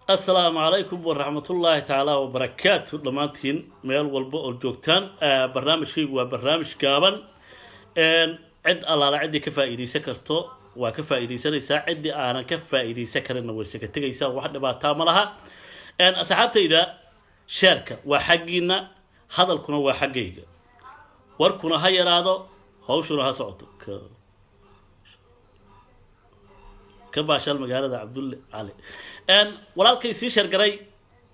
السلام عليكم ورحمة الله تعالى وبركاته دمانتين ميل والبو الجوكتان برنامج شيء وبرنامج كابن عد الله عندي كفائدي سكرتو وكفائدي سنيسا عندي أنا كفائدي سكر إنه وسكتة يسا واحد ما تعملها أصحابتي إذا شركة وحقنا هذا الكون هو حقيقة وركنا هاي هذا هوشنا هصعدك كباشال مقالة عبد الله علي walaalkay sii shargaray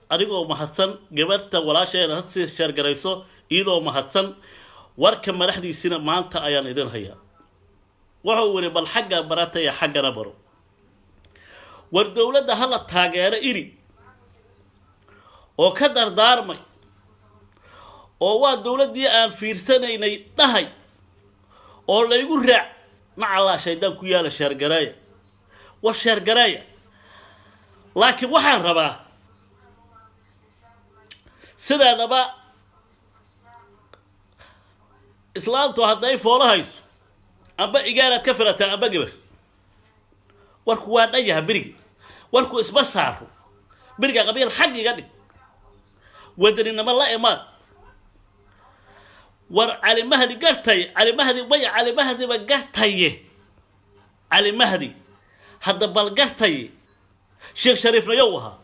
adigoo mahadsan gabarta walaasheena had sii shargarayso iyadoo mahadsan warka madaxdiisina maanta ayaan idin hayaa wuxuu wari bal xagga baratay xaggana baro war dawladda hala taageero iri oo ka dardaarmay oo waa dawladii aan fiirsanaynay dhahay oo la igu raac macalla shaydaan ku yaala shargaraya wa shargaraya laakiin waxaan rabaa sidaadaba islaantu hadday foolo hayso amba igaaraad ka filataa amba gabar warku waa dhayaha beriga warku isma saaro beriga qabiil xag iga dhig wadaninimo la imaan war cali mahdi gartay cali mahdi way cali mahdi ba gartaye cali mahdi hadda bal gartaye شيخ شريف نيوها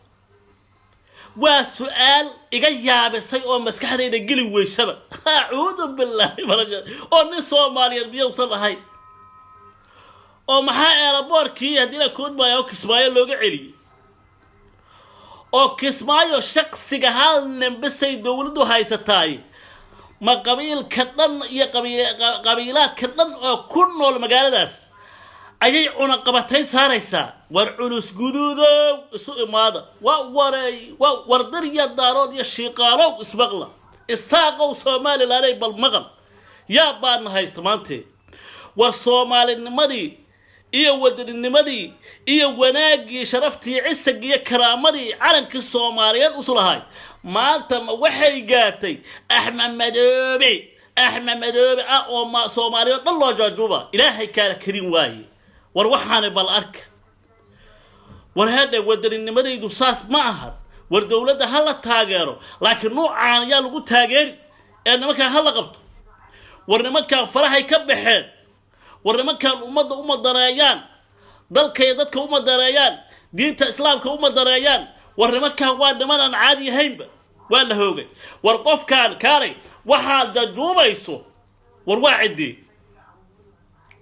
وسؤال إجا بسي أو مسكحة ينقلي ويسبب أعوذ بالله مرجع أو من صوماليا بيوصل هاي أو محا أربوركي هدينا كون ما يو كسمايو لوجع علي أو كسمايو شخص جهال نبسي دولدو هاي ستاي ما قبيل كتن يا قبيلات كتن أو كل المجال داس ayay cunaqabatay saaraysaa war culus guduudow isu imaada waa wardariya daarood iyo shiiqaalow ismaqla isaaqow Soomaaliland bal maqal yaa baan haysta maanta war Soomaalinimadii iyo wadanimadii iyo wanaagii sharaftii ciisagii iyo karaamadii calankii Soomaaliyeed u sulahay maanta waxay gaartay Axmed Madoobe oo ma Soomaaliyeed dhan loo joojuba ilaahay kaala karin waaye war waxaan bal ark war hada wadanimadaydu saas ma aha war dawladda hala taageero laakiin noocaan ayaa lagu taageeri ee nimanka hala qabto war nimanka farahay ka baxeen war nimanka ummadda uma dareeyaan dalkay dadka uma dareeyaan diinta islaamka uma dareeyaan war nimanka waa niman aan caadi ahaynba waa la hoogay war qofkaan kaalay waxa daduubayso war waa cidii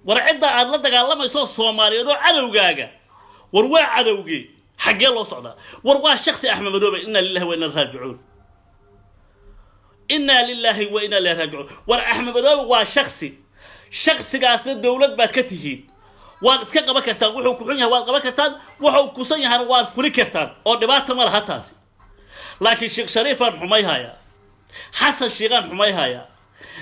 ورعدة أدلة دجال ما يسوى الصومالي يدو عدوجاجا وروا عدوجي حق الله صعدا وروا الشخص أحمد مدوبة إنا لله وإنا راجعون إنا لله وإنا إليه راجعون ور أحمد مدوبة شخصي قاصد الدولة بكتيه واسكت بكتان وحو كحنيها والقبكتان وحو كسنيها والفريكتان أو دبعت مال هتاسي لكن شيخ شريفان حمايها يا حسن شيغان حمايها يا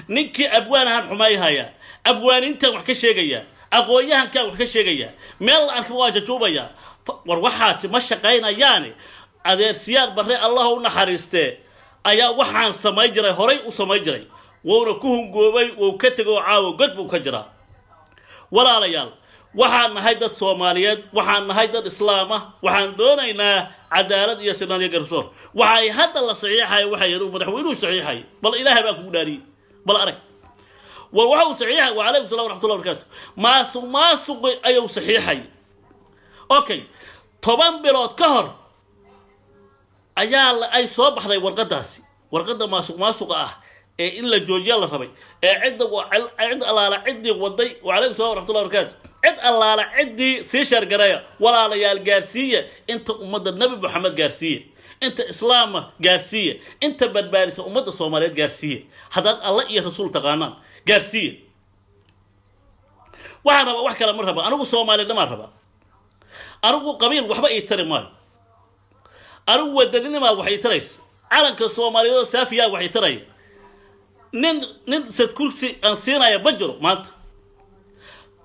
نكي أبوانها حمايها يا أبوان أنت وحكشيجيا أقوياها كان وحكشيجيا مال أركواجة توبيا وروحاسي مش قاينا يعني أدير سيار بري الله ونحرسته أيا وحان سمايجري هري وسمايجري ونكوهم جوبي وكتجوا عاو قد بكجرا ولا ريال وحان هيدا الصوماليات وحان هيدا الإسلامة وحان دونينا عدالة يا سنان يا جرسور وحي هذا اللي صحيحة وحي يروح مدحوينه صحيحة بل إله بقى داري بل أرك ووحو صحيحة وعليكم السلام ورحمة الله وبركاته ما سوق أيو صحيحة أوكي طبعا بلاد كهر أيال أي صوب حدا ورقدة ما سوق إلا جوجيا الله ربي عند الله عندي وضي وعليكم السلام ورحمة الله وبركاته عند الله عندي سيشر قرايا ولا ليال جارسية أنت أمد النبي محمد جارسية أنت إسلام جارسية أنت بدبارس أمد الصوماليات جارسية هذا الله يا رسول تقانا جارسية وحكى مرحبا أنا صومالي ده مرحبا أنا قبيل وحبا يتري مال أنا ودلني ما وحي تريس على كصومالي ده سافيا وحي تري نن ست كرسي أنسينا يا بجرو مات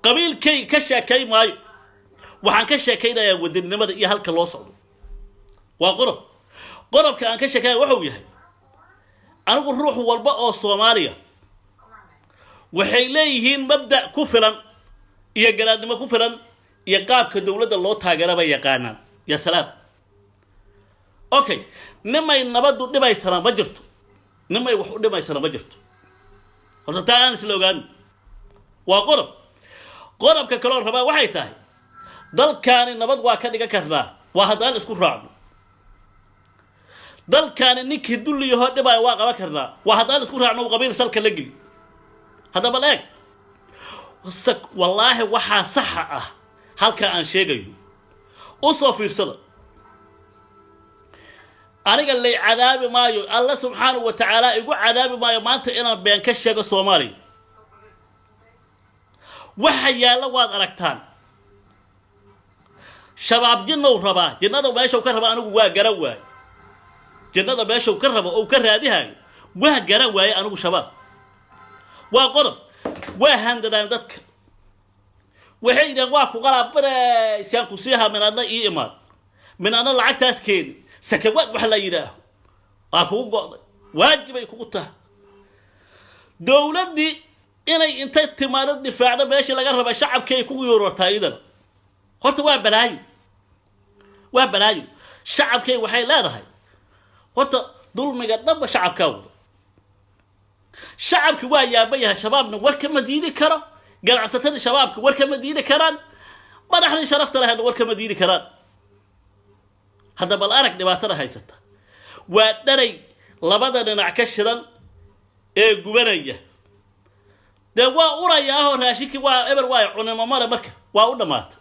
قبيل كي كشا كي ماي وحن كشا كي ده يا ودلني ما ده يهلك الله صعود قرب كان كشا كي وحوي هاي أنا بروح والبقى الصومالية waxay leeyihiin mabda ku filan iyo garaadnimo ku filan iyo qaabka dawladda loo taageeraba yaqaanaan ya salaam اوكي نمay nabadu dhibaysana ma jirto nimay wax u dhibaysana ma jirto horta taan isla ogaan waa qorobka kale oo rabaa waxay tahay dalkaani nabad waa ka dhiga karnaa waa hadaan isku raacno dalkaani ninkii dulliyo dhibay waa qaba karnaa waa hadaan isku raacno qabiil salka la geli hada baleeg wasaq wallahi waxa sax ah halka aan sheegayo oo soo fiirsada aniga lay cadaabi maayo Allah subhanahu wa ta'ala igu cadaabi maayo maanta inaan been ka sheego Soomaali waxa yaala waad aragtaan shabaab jinno raba jinnada meesha ka raba anigu waa garan waay jinnada meesha ka raba oo ka raadihay waa garan waay anigu shabaab waa qorob waa handadaan dadka waxay yiraahdaan waa ku qalabay si aan ku siiha minadna ii imaad minadna lacagtaas keen sakawaad wax la yiraahdo waa ku go'day waajibay kugu tahay dawladii inay intay timaado difaacda meeshii laga raba shacabkay ku yoortaa idan horta waa balaayo shacabkay waxay leedahay horta dulmiga dhanba shacabka shacabki waa yaabayaha shabaabna warka ma diidi karo ganacsatada shabaabka warka ma diidi karaan madaxda sharafta leh warka ma diidi karaan hada bal arag dhibaatada haysata waa dharay labada dhinac ka shiran ee gubanaya de waa urayaa raashiki waa eber waa cunimo mare marka waa u dhamaata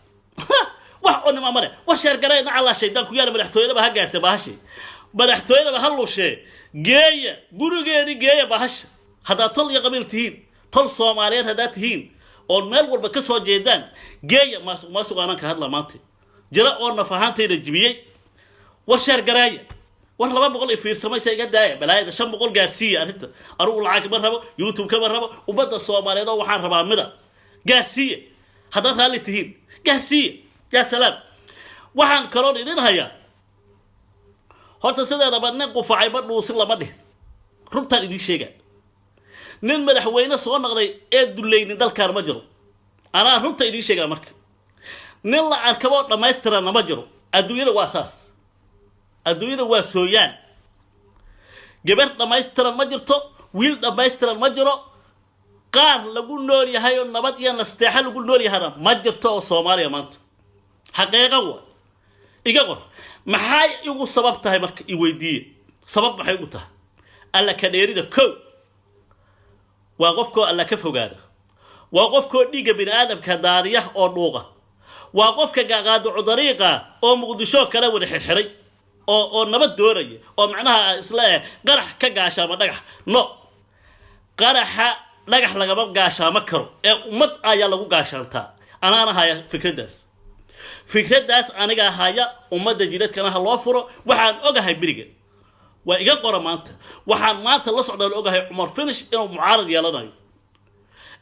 wax cunimo mare wax sheer gareena alla shaydan ku yaala madaxtooyada ha gaartay bahashi madaxtooyada ha luushe geeya gurigeedi geeya bahasha hada tol iyo qabiil tihiin tol Soomaaliyeed hada tihiin oo meel walba ka soo jeedaan geeya ma suqaanan ka hadla maanta jira oo nafahaantayda jibiyay war sheer gareeya war 200 fiirsamaysa iga daaya balaayada 500 gaarsiya arinta arugu lacag ma rabo YouTube ka ma rabo ubada Soomaaliyeed waxaan rabaa mida gaarsiya hada raali tihiin gaarsiya ya salaam waxaan kaloon idin hayaa horta sideeda badna qufacay ba dhuusin lama dhih runtaan idin sheega nin madaxweyne soo noqday ee duleeynin dalkaan ma jiro ana runta idin sheega marka nin la arkabo dhameystiran ma jiro adduunyada waa saas adduunyada waa sooyaan gabar dhameystiran ma jirto wiil dhameystiran ma jiro qaar lagu nool yahay oo nabad iyo nasteexa lagu nool yahay ma jirto oo Soomaaliya maanta xaqiiqo waa iga qor maxay igu sabab tahay marka i weydiye sabab maxay ugu tahay alla ka dheerida kow waa qofkoo alla ka fogaada waa qofkoo dhiga bini'aadamka daariyaha oo dhuuqa waa qofka gaaqaado cudariiqa oo muqdisho kala wada xirxiray oo nabad dooraya oo macnaha isla qarax ka gaashaama dhagax no qaraxa dhagax lagama gaashaama karo ee ummad ayaa lagu gaashaantaa anaana haya fikradaas aniga haya ummadda jidadkana ha loo furo waxaan ogahay biriga waa iga qora maanta waxaan maanta la socdaan ogahay Umar Finish inuu mucaarad yeelanayo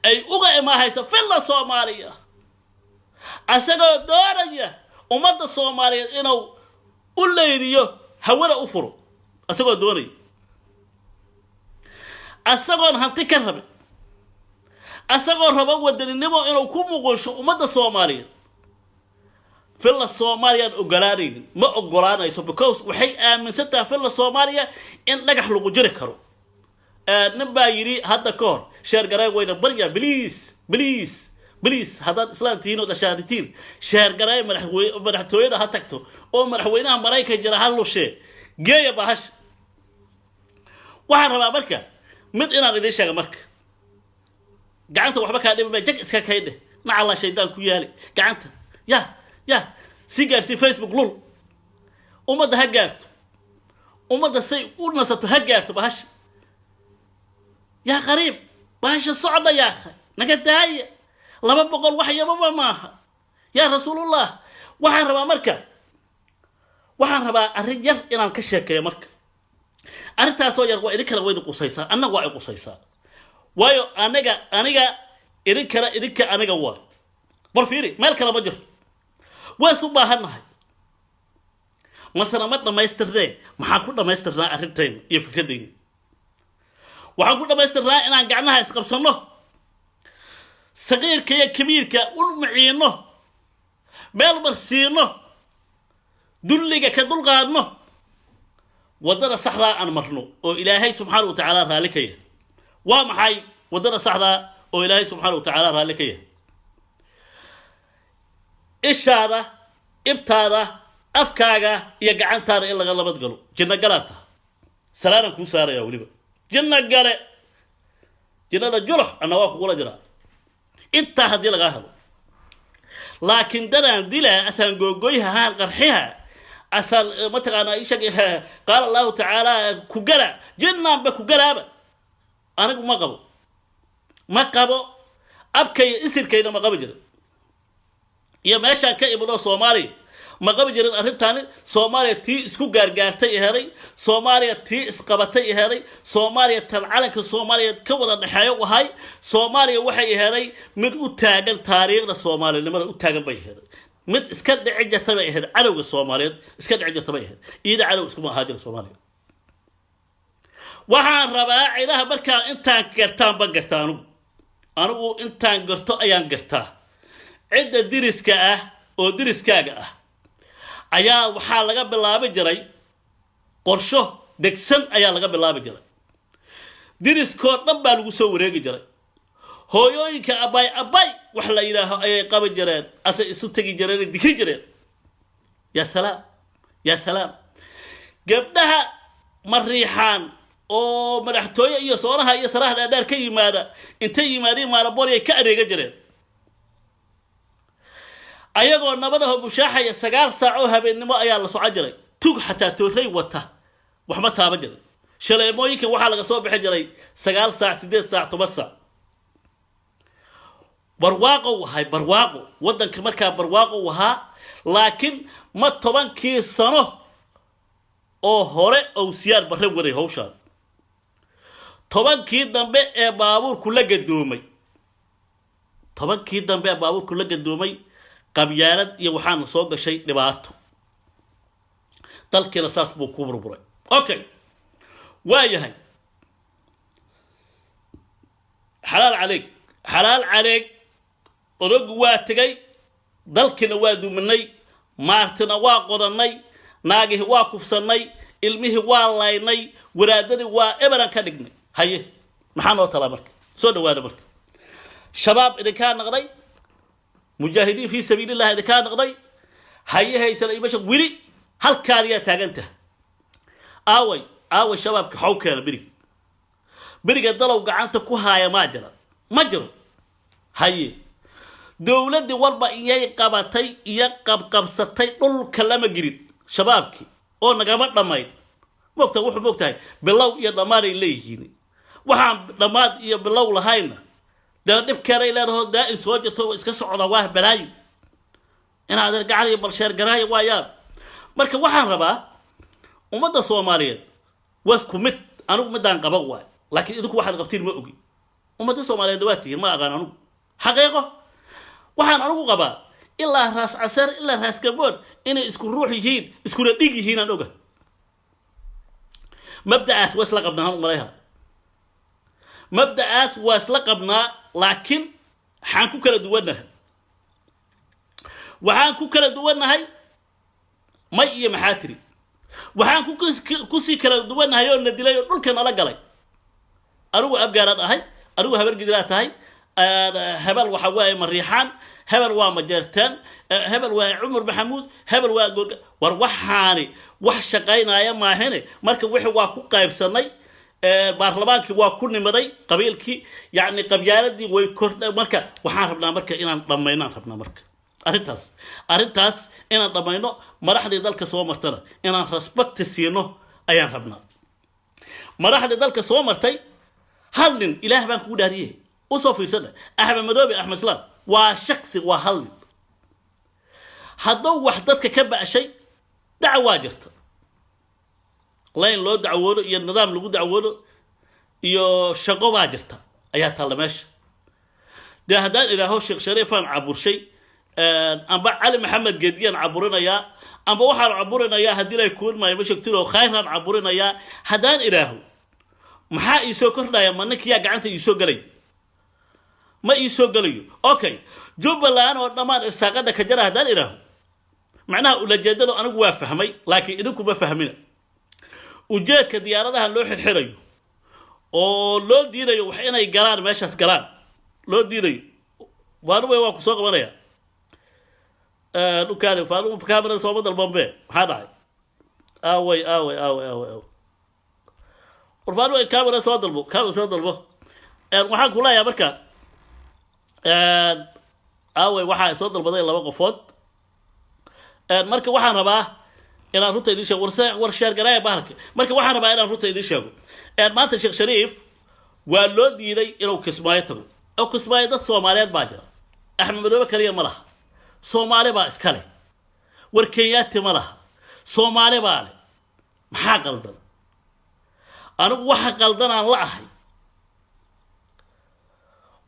ay uga imaahaysa filla Soomaaliya asagoo dooraya ummadda Soomaaliyeed inuu u leeyriyo hawada u furo asagoo doonay asagoon hanti ka rabe asagoo raba wadaninimo inuu ku muqulsho ummadda Soomaaliyeed filla Soomaaliya ogolaanaynin ma ogolaanayso because waxay aaminsantaa filla Soomaaliya in dhagax lagu jiri karo nin baa yiri hadda ka hor sheer garay wayna barya please hadaad islaantiin oo dashaaditiin sheer garay madaxtooyada ha tagto oo madaxweynaha Mareykanka jira hal lushe geeya bahash waxaan rabaa marka mid inaan idin sheego marka gacanta waxba ka dhibay jag iska kaydhe ma alla shaydaan ku yaali gacanta ya sigaarsi Facebook lul umada ha gaarto umada say u nasato ha gaarto bahash ya qariib bahash socda ya akhi naga daaya 200 wax yaba maaha ya rasuulullah waxaan rabaa arrin yar inaan ka sheekeeyo marka arintaas oo yar waa idin kala weyd qusaysaa annagu waa ay qusaysaa waayo aniga idinka aniga waa bar fiiri meel kala ma jiro waa soo baahanahay masana ma dhamaystirnaa maxaa ku dhamaystirnaa arintayda iyo fikradayda waxaan ku dhamaystirnaa inaan gacnaha isqabsano saqiirka iyo kabiirka u maciino meel marsiino dulliga ka dulqaadno wadada saxda aan marno oo ilaahay subxaanahu wa tacaala raali ka yahay waa maxay wadada saxda oo ilaahay subxaanahu wa tacaala raali ka yahay ishaada ibtaada afkaaga iyo gacantaada in laga labad galo janno galaata salaanan kuu saaraya weliba janno gale jannada julax anna waa kugula jiraa intaa haddii lagaa helo laakiin dadaan dilaa asaan googoyhahaan qarxiha asal mataqaanaa ishag qaala allahu tacaala ku gala jannaanba ku galaaba anigu ma qabo abkay isirkayna ma qabi jirin iyo meeshaan ka imidoo soomaaliya ma qabi jirin arrintaani soomaaliya tii isku gaargaartay heray soomaaliya tii isqabatay heray soomaaliya tan calanka soomaaliyeed ka wada dhexeeyo wahay soomaaliya waxay heray mid u taagan taariikhda soomaalinimada u taagan bay heray mid iska dhici jirta bay ahayd cadowga soomaaliyeed iska dhici jirta bay ahayd iyada cadow iskuma ahaa jira soomaaliya waxaan rabaa ciidaha markaa intaan gartaan ban gartaa anigu intaan garto ayaan gartaa cidda diriska ah oo diriskaaga ah ayaa waxaa laga bilaabi jiray qorsho degsan ayaa laga bilaabi jiray diriskoo dhan baa lagu soo wareegi jiray hooyooyinka abay wax la yidhaaho ayay qabi jireen asay isu tegi jireen dikri jireen yaa salaam gabdhaha mariixaan oo madaxtooye iyo soonaha iyo saraha dhaadheer ka yimaada intay yimaadeen maalaboori ay ka adeega jireen ayagoo nabadaho bushaaxaya 9 saac oo habeennimo ayaa la socon jiray tug xataa tooray wata wax ma taaba jiray shaleemooyinka waxaa laga soo bixi jiray 9 saac 8 saac 10 saac barwaaqo wadanka markaa barwaaqo wahaa laakiin ma 10kii sano oo hore oo siyaar barre waday hawshaan 10kii dambe ee baabuurku la gadoomay qabyaalad iyo waxaan soo gashay dhibaato dalkeena saas buu ku burburay okay waayahay xalaal caleeg odogu waa tagay dalkina waa duminay maartina waa qodanay naagihi waa kufsanay ilmihi waa laynay waraadadii waa eberan ka dhignay haye maxaa noo talaa marka soo dhawaada marka shabaab idinkaa naqday mujaahidiin fi sabiilillah idinkaa naqday haye haysana imasha wili halkaadiyaa taagantaha aaway shabaabka xawkeena beriga dalow gacanta ku haaya ma jiro haye dowladii walba iyay qabatay iyo qabsatay dhulka lama girin shabaabkii oo nagama dhamayn moogtahay bilow iyo dhammaan ay leeyihiin waxaan dhammaad iyo bilow lahayna dee dhibkeeday leedaho daa'in soo jirto iska socda waa balaayo inaad gacan iyo balsheer garaayo waayaan marka waxaan rabaa ummadda soomaaliyeed waa isku mid anigu midaan qaban waay laakiin idinku waxaad qabtiin ma ogi ummadda soomaaliyeed waa tihiin ma aqaan anigu xaqiiqo waxaan anigu qabaa ilaa raas casar ilaa raas gabood inay isku ruux yihiin iskuna dhig yihiin aan oga mabda'aas waa isla qabnaa malayha mabda'aas waa isla qabnaa laakiin waxaan ku kala duwannahay may iyo maxaa tiri waxaan ku sii kala duwannahay oo na dilay oo dhulka nala galay anigu abgaaraan ahay anigu habar gidiraa tahay hebel waxa waaye mariixaan hebel waa majeertaan hebel waa cumar maxamuud hebel waa war waxaani wax shaqaynaya maahane marka wixii waa ku qaybsanay baarlamaankii waa ku nimaday qabiilkii yacni qabyaaladii way kordhay marka waxaan rabnaa marka inaan dhammaynaan rabnaa marka arrintaas inaan dhammayno madaxdii dalka soo martana inaan respect siino ayaan rabnaa madaxdii dalka soo martay hal nin ilaah baan kugu dhaariyey usoo fiirsada axmed madoobe axmed islaam waa shaksi waa hal nin hadduu wax dadka ka ba'shay dacwaa jirta layn loo dacwoodo iyo nidaam lagu dacwoodo iyo shaqo baa jirta ayaa taalla meesha dee haddaan idhaaho sheekh shariifaan caburshay amba cali maxamed geediyaan caburinayaa amba waxaan caburinayaa haddii lay kuulmaayo ma sheegtiro khayraan caburinayaa haddaan idhaaho maxaa ii soo kordhaya ma ninkiyaa gacanta ii soo galay ma ii soo galayo okay jubbaland oo dhammaan irsaaqada ka jara haddaan idhaaho macnaha ulajeedada anigu waa fahmay laakiin idinku ma fahmina ujeedka diyaaradaha loo xirxirayo oo loo diidayo wax inay galaan meeshaas galaan loo diidayo waanu way waa ku soo qabanaya dukaan faanu kaamira soo badal bombe maxaa dhacay aaway warfaanu ay kaamira soo dalbo waxaan ku leeyahay marka aaway waxaa soo dalbaday laba qofood marka waxaan rabaa inaan runta idin sheego war sheer garaaya bahalka marka waxaan rabaa inaan runta idin sheego maanta Sheekh Shariif waa loo diiday inuu Kismaayo tago oo Kismaayo dad Soomaaliyeed baa jira Axmed Madoobe kaliya ma laha Soomaali baa iska leh war Kenyaati ma laha Soomaali baa leh maxaa qaldan anigu waxa qaldan aan la ahay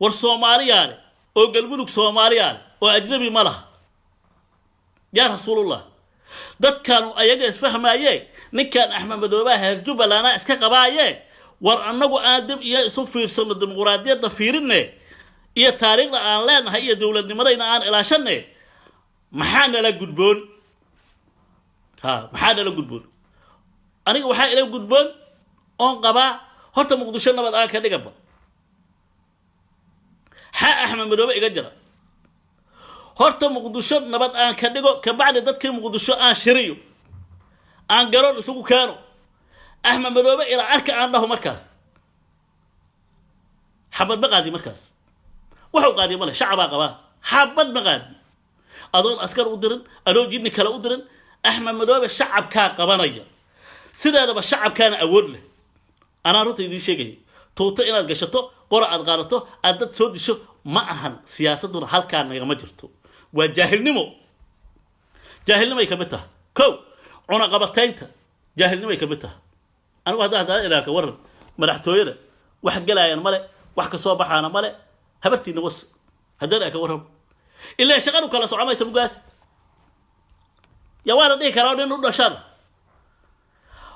war Soomaaliyaale oo galmudug Soomaaliyaale oo ajnabi ma laha yaa rasuulullah dadkan ayaga isfahmaayeen ninkan Axmed Madoobe heer Jubbaland iska qabaayeen war annagu aadam iyo isu fiirsano dimuqraadiyadda fiirinne iyo taariikhda aan leenahay iyo dawladnimadayna aan ilaashanay maxaa la gudboon aniga waxaa ila gudboon oon qabaa horta Muqdisho nabad aan ka dhigaba Axmed Madoobe iga jira horta Muqdisho nabad aan ka dhigo ka bacdi dadkii Muqdisho aan shiriyo aan garoon isugu keeno Axmed Madoobe ila arka aan dhaho markaas xabad baqaadi markaas wuxuu qaadi male shacaba qaba xabad baqaadi adoon askar u dirin adoo jidni kala u dirin Axmed Madoobe shacabka qabanaya sidaadaba shacabkaana awood leh ana runta idin sheegay toota inaad gashato qora aad qaadato aad dad soo disho ma ahan siyaasaduna halkaan nagama jirto waa jaahilnimo ay ka mid tahay kow cuna qabataynta jaahilnimo ay ka mid tahay anigu hadda ilaa ka waran madaxtooyada wax galayaan male wax ka soo baxaana male habartiina was hadda ka waran ilaa shaqadu kala socomaysa mugaas ya waa dhig karaa in u dhashaan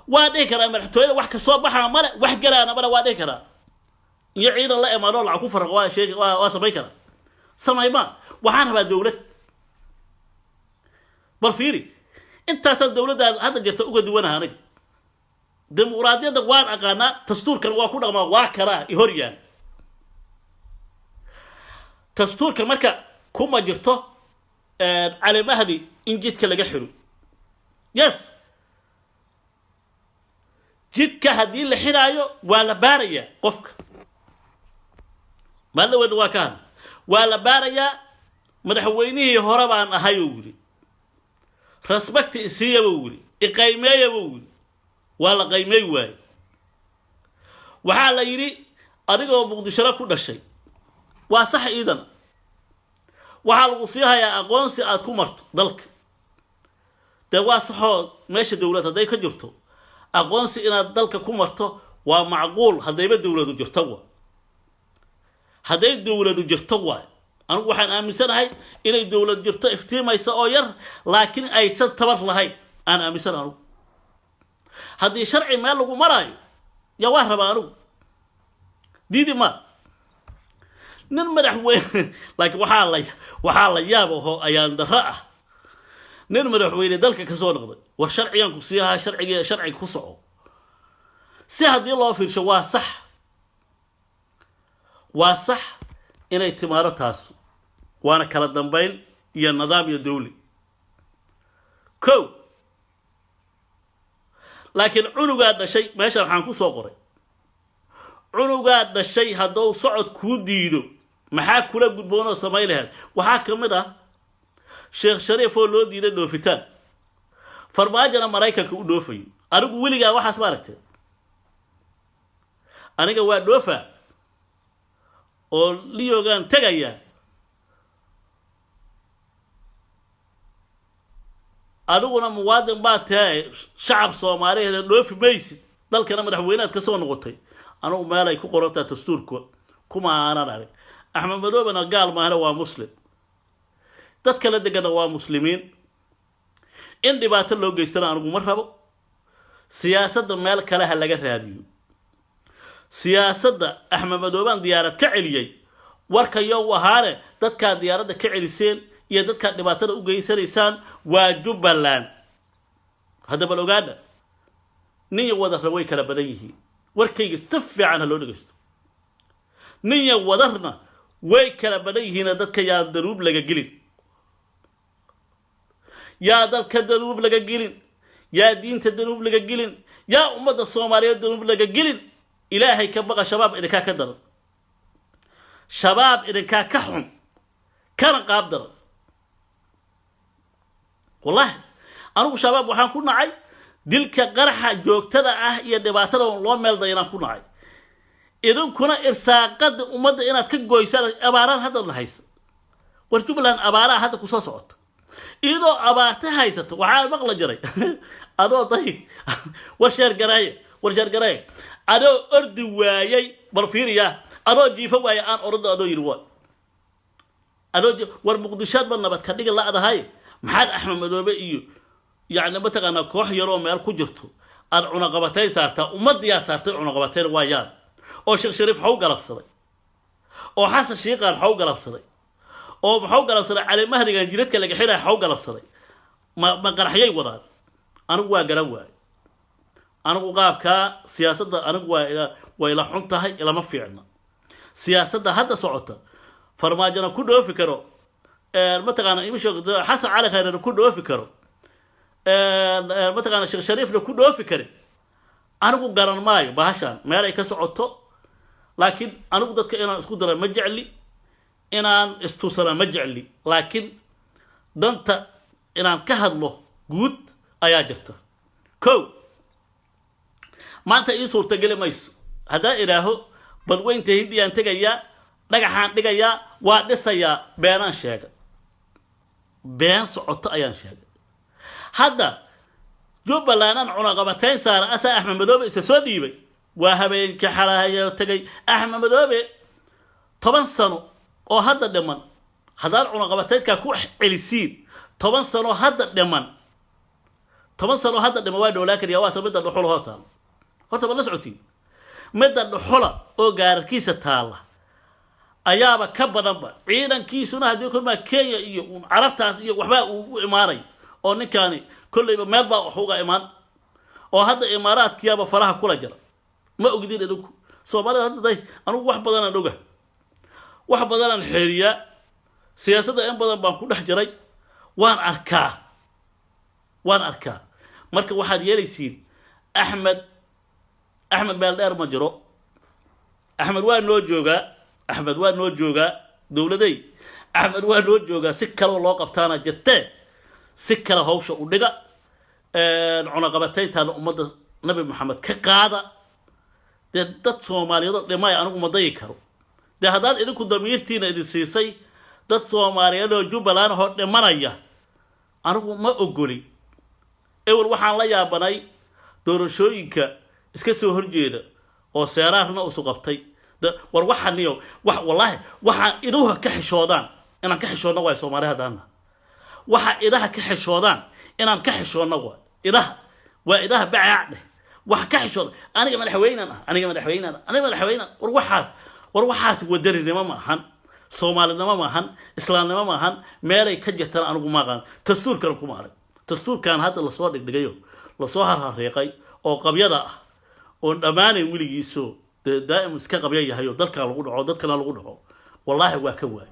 waa dhig karaa madaxtooyada wax ka soo baxaa male wax galaana male waa dhig karaa iyo ciidan la imaano lacag ku farqo waa sheeg waa samay kara samayma waxaan rabaa dawlad bal fiiri intaas dawladda hadda jirta uga duwanaha aniga dimuqraadiyadda waan aqaana dastuurkan waa ku dhaqmaa waa kara i horyaan dastuurkan marka kuma jirto cali mahdi in jidka laga xiro yes jidka haddii la xiraayo waa la baaraya qofka ما له وين وكان ولا باريا مدحوينيه هربان أهيولي رسبكت إسيه بولي إقيمية بولي ولا قيمي واي وحال يري أريقه مقدشرة كل شيء وصح إذن وحال وصيها يا أقوانسي أتكو مرت ذلك تواصحوا ماشي دولة هذي كجرتو أقوانسي إن ذلك كمرتو ومعقول هذي بدولة جرتوا هذي الدولة جرتوا أنا وحن أمسنا إن الدولة جرت افتيما يسأوير لكن أي شيء تبر لهاي أنا أمسنا هذي شرعي ما له مراي يا وهرب أنا ديدي ما نمرح وين لكن وحال يابه أيان درأه نمرح وين ذلك كسور نقضي والشرعي ينقصيها شرعي كسعه سهد الله في الشواء صح وصح إن اعتمارتها وانا كلا دنبين يا النظام يا الدولي كو لكن عنو قاد شيء ما يشرح عنكو صغري عنو قاد الشيء هدو صعد كوديدو محاك كلا قدبونا سمايلها وحاكم ده شيخ شريف لو ديده دوفتان فرماجنا مرايكا كو دوفي أنا وليغا waxa smaaragtay aniga waa doofa oo liyogan tagaya aduguna muwaadin baa tahay shacab Soomaaliyeed doofi maysid dalkana madaxweynaad ka soo noqotay anigu meelay ku qoranta dastuurka kuma aanan arag Axmed Madoobe gaal maana waa muslim dadka la degan waa muslimiin in dhibaato loo geystana anigu ma rabo siyaasadda meel kale ha laga raadiyo siyaasadda Axmed Madoobe diyaarad ka celiyay warka yow wahaare dadka diyaaradda ka celiseen iyo dadka dhibaatada u geysanaysaan waa Jubbaland hada bal ogaada نية وذر روي كلا بديه وركي السف عنها لو نجست نية وذرنا وي كلا بديه ندك يا دروب لقى جلين يا ذلك الدروب لقى جلين يا دين الدروب لقى جلين يا أمة الصومالية الدروب لقى جلين إلهي كبقى شباب إذا كدر شباب إذا كحم كان قابدر والله أنا شباب وحنا كنا عاي دلك قرحة جوكتنا يا دباتنا والله مال ضينا كنا عاي إذا كنا إرساقد أمد إن تكجوا يسال أباران هذا اللي هيس ورتوب لان أباران هذا كوساسات إذا أبارته هيست وعال مغلى جري أنا طيب ورشار جراي أنا أرد وياي برفيريا أنا جيفه ويا أنا أرد أنا يروى أنا ورمقدشات بالنبات كديك الله هذا هاي محل أحمد مدوبة إيو يعني بتقى أنا كوح يروم مال كجرته أنا قبتين صارته ومد يا صارته أنا قبتين ويان أو شيخ شريف حوق قلب صدي أو حسن شيخ قال حوق قلب صدي أو حوق قلب صدي على مهري كان جريتك اللي حيله حوق قلب صدي ما قرحيي وراد أنا قوا قروي أنا قاب كا سياسة أنا قوا وإلى حنتها إلى ما في عنا سياسة هذا صعوته فرماجنا كله فكره متقنا يمشي حسن على خير كله فكره متقنا شيخ شريف كله فكره أنا قو قرن ماي بهاشان ما رأيك صعوته لكن أنا قدرت كأنا أسكت مجعلي إن استوصل مجعلي لكن دنت إن كهد له جود أياجرته كو ما أنت إيه صورة قلة مايس هذا إراهو بل وين تهدي أنت جايا دقحان دقيا وادسيا بيان شاقة بيان صعوت أيان شاقة هذا جوب لنا عنا قبتين صار أسا أحمد مدوبي سسودي بي وهبين كحلاها تجي أحمد مدوبي طبعا سنة أو هذا دمان هذا عنا قبتين ككوح علسين طبعا سنة هذا دمان طبعا سنة هذا دمان وايد ولكن يا واسع بدأ الحول هاتال قلت بالله سعودي مدة الحول أو جاركيس تاله أيام كبرنا عيدا كيسنا هذي كل ما كي عرفت وحبا وإماري أو نكاني كل ما يبغى حقوق إيمان أو هذا إمارات كيابا فراها كل جرا ما أقدر أدوك سومالي هذا ده أنا واحد بدنا ندوقه واحد بدنا الحرية سياسة إن بدنا بنقول حجري وان أركا مركب واحد يليسين أحمد بالدار مجرو أحمد وين نوجوجا أحمد وين نوجوجا دولتي أحمد وين نوجوجا سكر الله قبتانا جتة سكر هوش ودقة العنقبتين تان أمة نبي محمد كقاعدة ده تصومالي ده ما يعني أنا مضيكرو ده هذا إذا كنت ضميرتين إذا سيسي ده تصومالي ده جبلان هو ده منايا أنا ما أقولي أول واحد لا يا بناي دورشويك إسكسو هرجيده أو سياراتنا وسقبتي ده وروحنا نيو والله وح إذوها كحشودان أنا كحشودنا واي سومالي هذانا وح إذاها كحشودان أنا كحشودنا واي إذاها بعيعنا وح كحشود أنا كمان حوينا وروحها ودري ما هن سومالي ما هن إسلام ما هن مالي كجتنا أنا ما هن تستور كانوا ما هن تستور كان هذا الصور دقيقة لصوهر هالريقي أو قبيلة ونأماني ولي يسوع دائما سكان قبيلة هيو ضل كان لقول عودت كان لقول والله واكواي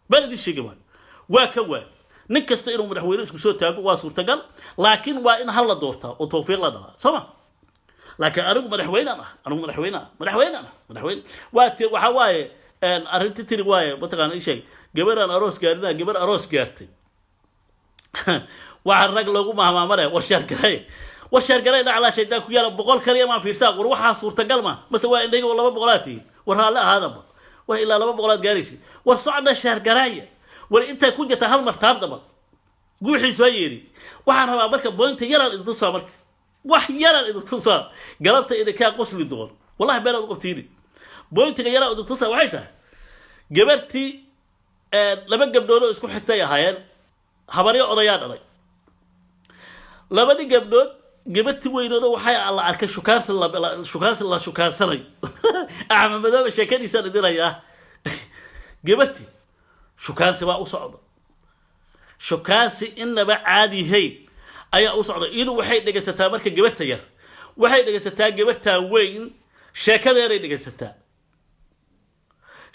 بلدي الشيء كمان واكواي نكست إنه مدحوين اسمه سوى تاجو واسور تقل لكن وإن هلا دورته وتوفيق لنا سما لكن أنا مدحوين وحواي أن أرنتي رواية بتقان أي شيء جبر أنا أروس جارتي وعرق لقوا مع مرة والشرقري على شيء ذاك يلا بقول كريم ما في ساق وروحها صورة قلمة بس هو إنه والله ما بقولاتي ورها لا هذا وإلا لا ما بقولات جاريسي والصعد الشرقرية وأنت كنت جتهال مرتاب دبل قوحي سويري وحنا ما بركب بوينت يلا الانتصار مرك يلا الانتصار قلبت إذا كان قصل الدول والله بلا قبتيني بوينت يلا الانتصار وعيتها جبرتي لما قبلوا اسكو حتى يا هايل خبريه odayaan dhalay labadii gabdhood gabartii weynooda waxay alla arkay shukaansi la shukaansanay Axmed Madoobe sheekadiisa dhidinaya gabartii shukaansi baa u socdo shukaansi inaba caadi hay ayaa u socdo inuu waxay dhageysataa marka gabarta yar waxay dhagaysataa gabartaa weyn sheekadeeday dhagaysataa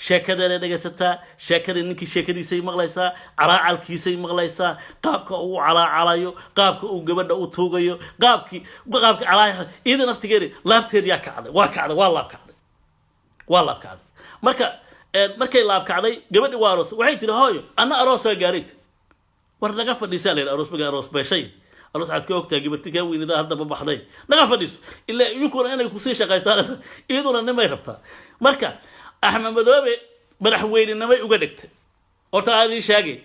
sheekadeeday dhagaysataa sheekadii ninkii sheekadiisay maqlaysaa calaacalkiisay maqlaysaa qaabka uu calaacalayo qaabka uu gabadha u tuugayo qaabkii calaacal iyada naftigeeda laabteeda yaa kacday waa laab kacday markay laab kacday gabadhi waa aroos waxay tiri hooyo anna aroosaa gaarid war naga fadhiisaa leeyahay aroos maga aroos beeshay aroos aad ka ogtaa gabarti ka weynida hadda ma baxday naga fadhiiso ilaa iyukuna inay ku sii shaqaystaan iyaduna nimay rabtaa marka axmed madoobe madaxweynenimay uga dhigtay horta aadii sheegay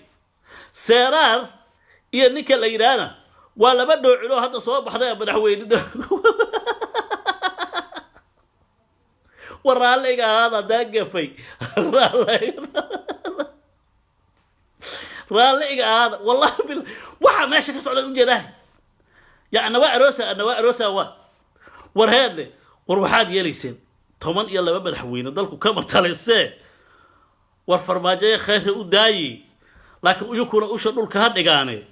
seeraar iyo ninka la yidhaahna waa laba dhoocilo hadda soo baxday madaxweyne waraaleyga ahaada daagafay raalliga ahaada wallahi bil waxa meesha ka socda u jeedaa يعني أنا أروسا ورهاد وروحات يليسين طمان يلا بابا حوينا ضلكوا كم تلسه والفرماجة خير وداي لكن يكون أوشر الكهاد إجاني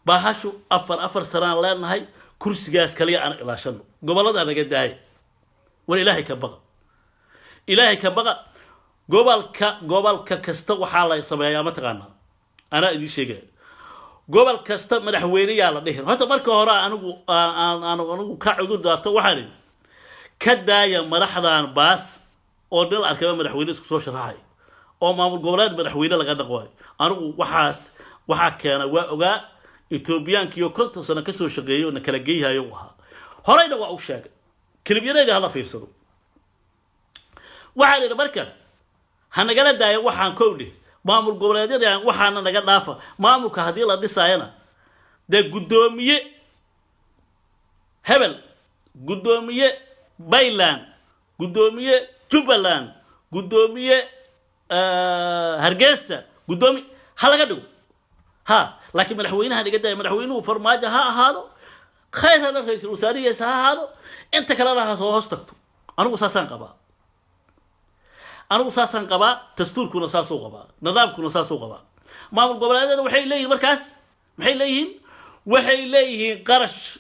بهاشو أفر سران لان هاي كرسي جاس كليا أنا إلى شنو قبل هذا أنا قد هاي والإلهي كبقى إلهي كبقى قبل كستو حالة صبايا ما تغنى أنا إدي شيء قبل كست مدحويني يلا ده هذا مركه هراء أنا كعدود دارته وحري كدايا مرحلان باس أو دل أركب مدحويني سكسوش راعي أو معمول قبلات مدحويني لقد قوي أنا وحاس كان وقا إثيوبيان كيو كنت سنة كسر شقيو نكلجيها يومها هراي نوع وشاق كلبينا ده هلا فيصلوا وحري المركه هنقول دايا وحان كودي maamul goboleedyada waxaana naga dhaafa maamulka hadii la dhisayna de gudoomiye hebel gudoomiye Bayland gudoomiye Jubaland gudoomiye Hargeysa gudoomi halaga dhigo ha laakiin madaxweynaha naga day madaxweynuhu farmaajo ha ahaado khayr hada ra'iisul wasaarihiisa ha ahaado inta kale la soo hoostagto anigu saasan qabaa أنا أساساً قبا تستور كنا ساسو قبا نظام كنا ساسو قبا ما من قبل هذا وحي ليه مركز وحي ليه قرش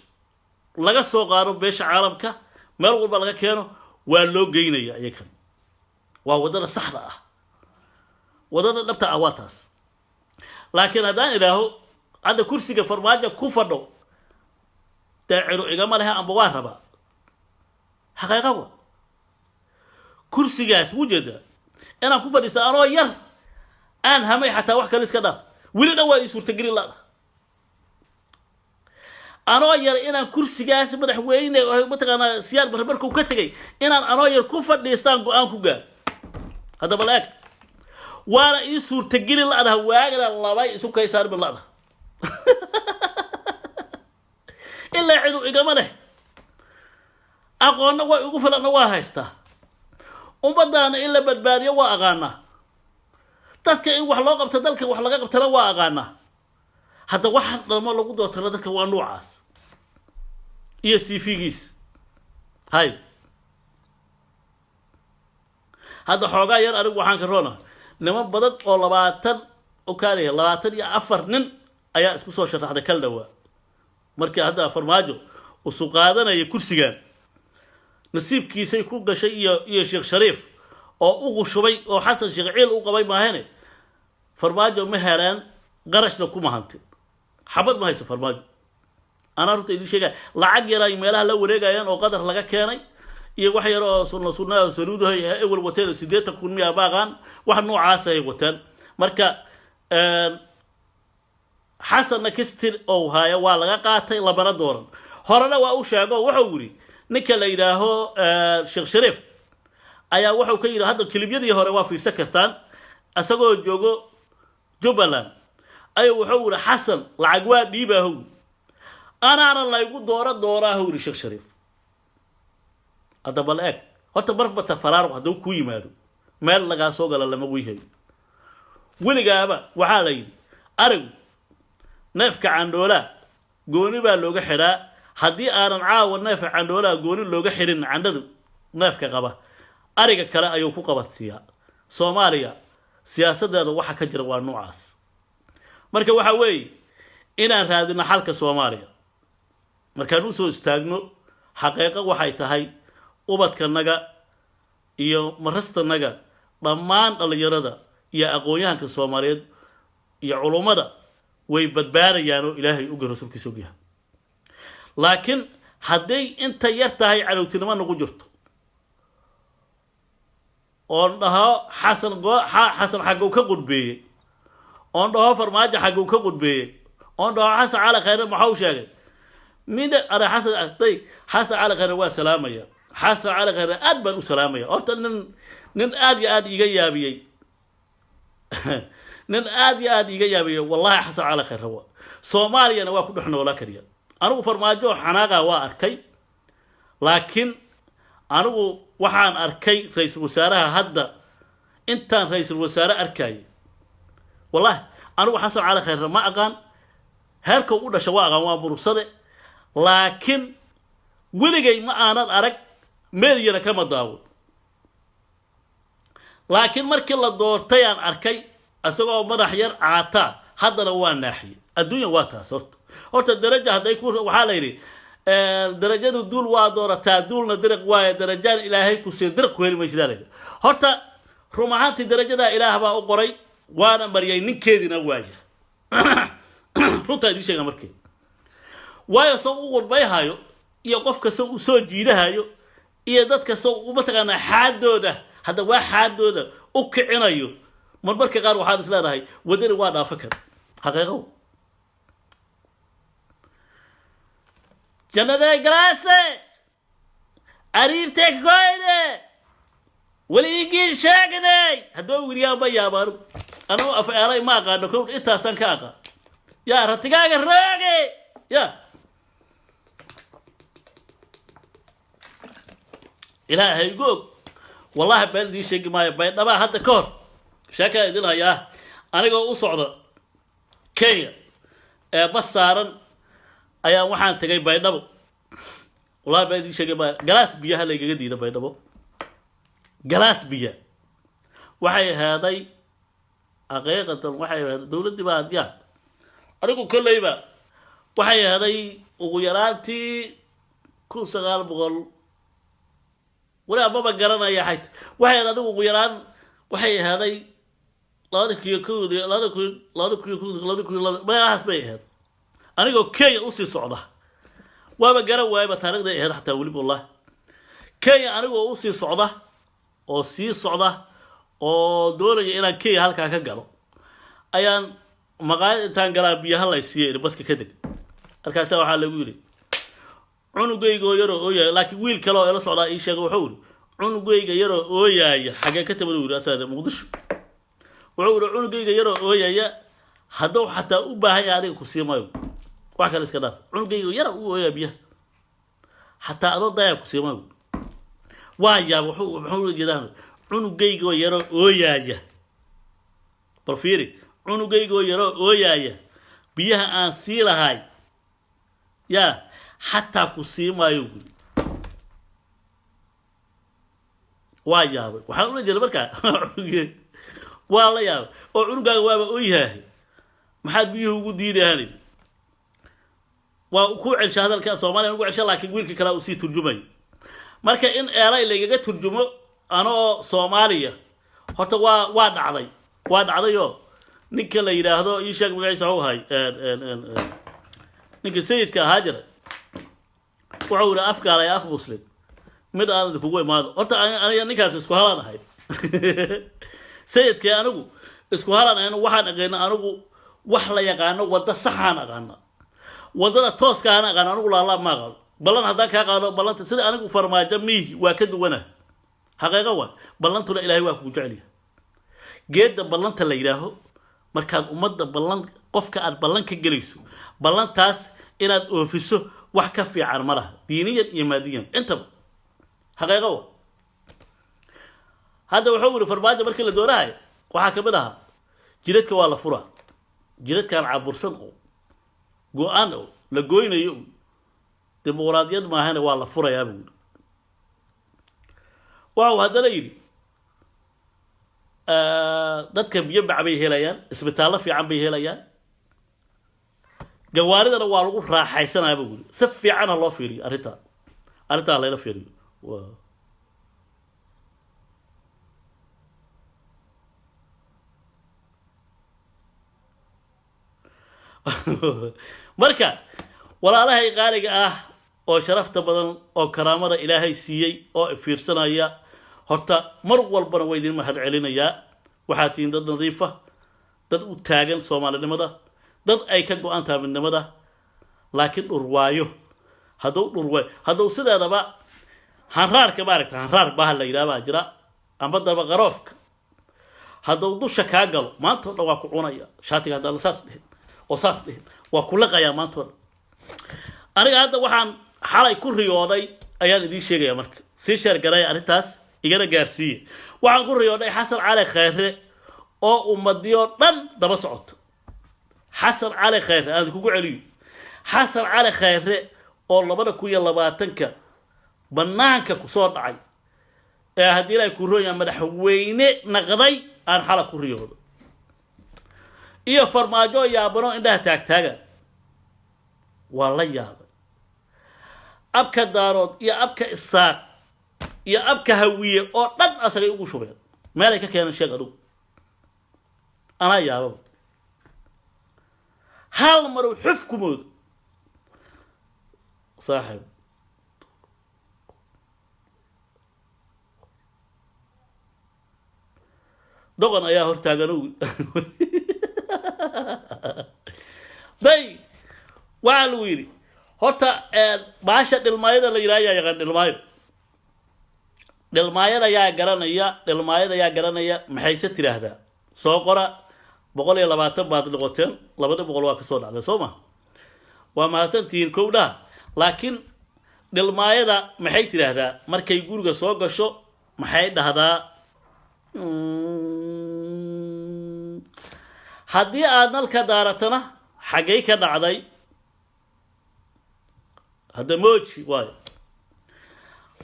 لقى سوق عرب بيش عربك ما الغرب لقى كانوا واللو جينا يكن وودنا الصحراء ودنا نبتة أواتاس لكن هذا إذا هو هذا كرسي كفرماجة كفرنا تعرف إجماع لها أم بوارها حقيقة هو كرسي جاس وجد أنا كوفر استأنا ير أنا همي حتى واحد كلس كذا ولد أول يسور تجري الله أنا ير أنا كرسي جاس بدح وين بتقنا سيار بربركو كتجي أنا ير كوفر استأنا قام كوجا هذا بلاك ولا يسور تجري الله هذا واجر الله باي يسوق يسار بالله إلا عدو إجماله أقول نوا يقول فلان نوا هيسته وبدأنا إلا بدبارية وأغانا تذكر إن وحلا قبت ذلك وحلا قبت لا وأغانا هذا واحد لما لو قدوا ترى ذلك وانوعاس يسي فيجيس هاي هذا حوجا ير أرجو وحنا كورونا لما بدت لباتن وكاري لباتن يا أفرنن أيا اسمه سوشة هذا كل دوا مركي هذا فرماجو وسقادنا يكرسيان نصيب كيسي يكون شيء يا شيخ شريف أو شبي أو حسن شيخ عيل أو قبي ما هنا فرماجو مهران قرش لكم مهانتين حبض ما هي فرماجو أنا رحت إلى شيء لعج يراي ميلها لو رجع ين أو قدر لقى كياني يروح يرى صرنا سرود هي أول وتر سيدات تكون ميا باغان واحد نوع عاسى وتر مركا حسن نكستر أو هاي والله قاتي لبرا دورا هرنا وأوشاقه وحوري ninka la yiraaho Sheikh Sharif ayaa wuxuu ka yiri hadda kilibiyadii hore waa fiirsan kartaan asagoo joogo Jubaland ayuu wuxuu yiri Xasan lacag waa dhiibaho ana la igu dooraaho yiri Sheikh Sharif hada bal horta barbata faraaruq haduu ku yimaado meel laga soo gala lama wiihay wiligaaba waxa la yiri arag neefka candoola gooni baa looga xiraa haddii aanan caawa neef candoola gooni looga xirin candadu neefka qaba ariga kale ayuu ku qabatsiyaa Soomaaliya siyaasadeeda waxa ka jira waa noocaas marka waxa weey inaan raadino xalka Soomaaliya markaan u soo istaagno حقيقة وحيت هاي وبد كنجا iyo marastanaga dhammaan dhalinyarada iyo aqoonyahanka Soomaaliyeed iyo culumada way badbaadayaan oo Ilaahay ugu rasuulkiisa u yahay laakiin haday inta yar tahay calowtinimo nagu jirto oo dhaho xasan xagu ka qudbeeyay oo dhaho farmaajo xagu ka qudbeeyay oo dhaho xasan cali khayr maxuu sheegay min ara xasan cali khayr waa salaamaya حاسة على غير أدبر وسلامية أرتن نن آدي إيجابية نن آدي إيجابية والله حاسة على خير هو سوماليا أنا واقول إحنا ولا كريا أنا فرماجو حناقة وأركي لكن أنا وحان أركي رئيس الوزراء هذا أنت رئيس الوزراء أركي والله أنا حاسة على خير ما أقان هركو ولا شواء غوام برصدق لكن ولقي ما أنا أرك ميدينا كما داود لكن مركي الله دورتيان أركي أسوأ مدح ير عاتا هذا لو ناحية الدنيا واتا صرت قلت الدرجة هذا يكون وحاليري درجة الدول وادورة تادولنا درق واي درجان إلهي كسي درق وين مش ذلك قلت رمعات الدرجة دا إله با أقري وانا مريين نكيدنا واجه قلت هذه شيء مركي واي صور بيهايو يوقف كسو جيدهايو iyo dadka soo uma taqaana xaadooda hada waa xaadooda u kicinayo marmarka qaar waxaan islaahay wadani waa dhaafakar xaqiiqo jannada galaase ariirte goyde waliigi sheegnay hadoo wiriyaa ma yaabaan anu afaaray ma qaadno ko intaasan ka aqa yaa ratigaaga raage yaa إلهي يقول والله بلدي شيء ما يبين نبى هذا كور شكا يدنا يا أنا جو أصعد كيا بس صارن أيام واحد تجي بين نبو والله بلدي شيء ما جلاس بيها اللي جديد بين نبو جلاس بيها وحي هذا حقيقة وحي هذا دولة دي بعد يا أنا جو كل يبقى وحي هذا وغيراتي كل سجال بقول ولا بابا قرنا يا حيت وحي هذا وغيران وحي هذا لا ذك يكون ما حسبه هذا أنا جو كي أوصي صعدة وابا قرا وابا تارك ده هذا حتى ولي والله كي أنا جو أوصي صعدة أوصي صعدة أو دور إلى كي هالك كقرا أيان مقال تانقلا بيها الله يصير بس كده الكاسة وحال يقولي عنقيقو يرو أويا لكن ويل كلا إلى صعدة إيش يقول عنقيقو يرو أويا حاجة كتب الورا أساسا مقدش وعور عنقيقو يرو أويا هذا حتى أباها يعني كسيما يو واحد كلا إسكندر عنقيقو يرو أويا بيه حتى أضل ضيع كسيما يو ويا وحول جدام عنقيقو يرو أويا برفيري عنقيقو يرو أويا بيها أنسيلا هاي يا حتى كسيما يو ويا وحول جدام بركة والله يا وعنقا وابا أويها ما حد بيه وجودي ده هني وكوع هذا الكلام صومالي نقول عشان لكن ويلك كلام وسي ترجمي مركا إن أراي اللي جت ترجمه أنا صومالية حتى واد علي يو نكلا يدا هذا يشاك مقايس هو هاي نك سيد كهاجر وعورة أفكار يا أف مسلم مد أنا دكوي ما حتى أنا نكاس إسكوهلا هاي sayidkii anigu isku halanayna waxaan aqaynaa anigu wax la yaqaano wada saxaan aqaana wadada tooska aan aqaan anigu la ma aqaan balan hadan ka qaado balanta sida anigu farmaajo mihi waa ka duwana xaqiiqo waa balantuna ilaahay waa ku jecel yahay geedda balanta la yiraaho markaad ummadda balan qofka aad balan ka galayso balantaas inaad oofiso wax ka fiican malaha diiniyan iyo maadiyan inta xaqiiqo waa هذا وحول فرماجة مركل الدوراي وحكى بدها جريتك ولا فرع جريت كان عبر سنقو جو أنا لقوينا يوم ديمقراطيات ما هنا ولا فرع يا ابو واو هذا ليلي دتك بيبع بيه هلايان اسبتاله في عم بيه هلايان جوارد انا waa lagu raaxaysanaa buu saf fiican loo fiiriyo arinta arrintaa layla fiiriyo marka walaalahay qaaliga ah oo sharafta badan oo karaamada ilaahay siiyey oo fiirsanaya horta mar walbana way idin mahad celinayaa waxaa tihiin dad nadiifa dad u taagan soomaalinimada dad ay ka go-an tahay midnimada laakiin dhurwaayo hadduu sideedaba hanraarka maaragta hanraar baa la yidhaha baa jira amba daba qaroofka hadduu dusha kaa galo maanta o dhan waa ku cunaya shaatiga haddaan saas dhihin oo saas dhihin waa ku laqayaa maanta o dhan aniga hadda waxaan xalay ku riyooday ayaan idiin sheegaya marka sii sheergaraya arrintaas igana gaarsiiye waxaan ku riyooday xasan cali khayre oo ummadiyo dhan daba socoto xasan cali khayre aan kugu celiyo xasan cali khayre oo 2020ka banaanka ku soo dhacay ee haddii ilaahay ku rooyaa madaxweyne naqday aan xala ku riyoodo iyo farmaajo yaabano indhaha taagtaaga waa la yaabay abka daarood iyo abka isaaq iyo abka hawiye oo dhan asagay ugu shubeen meel ay ka keeneen sheeg adugu anaa yaababa hal mar uu xuf ku moodo saaxiib doqon ayaa hortaagan day waxaa lagu yidhi horta baasha dhilmaayada la yidhaha ayaa yaqaan dhilmaayada yaa garanaya maxayse tiraahdaa soo qora 120 baad noqoteen 200 waa ka soo dhacday soo ma waa mahadsantihiin kowdhaa laakiin dhilmaayada maxay tiraahdaa markay guriga soo gasho maxay dhahdaa haddii aad nalka daaratana xaggay ka dhacday hadda mooji waayo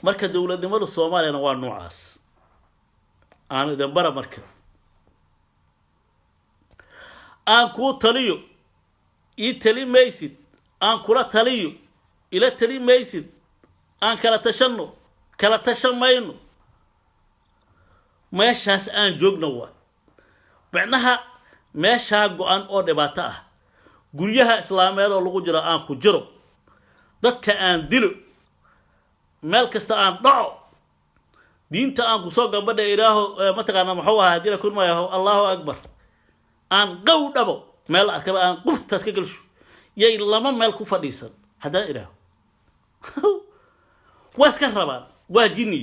marka dowladnimada soomaaliyana waa noocaas aan idin bara marka aan kuu taliyo ii tali maysid aan kula taliyo ila tali maysid aan kala tashan mayno meeshaas aan joogno waa macnaha meeshaa go-an oo dhibaato ah guryaha islaameed oo lagu jiro aan ku jiro dadka aan dilo meel kasta aan dhaco diinta aan ku soo gabadha ilaaho mataqaana muxuu ahaa haddii la kulmayo allahu akbar aan qow dhabo meel arkaba aan qurtaas ka galsho yay lama meel ku fadhiisan haddana ilaaho waa iska rabaan waa jinni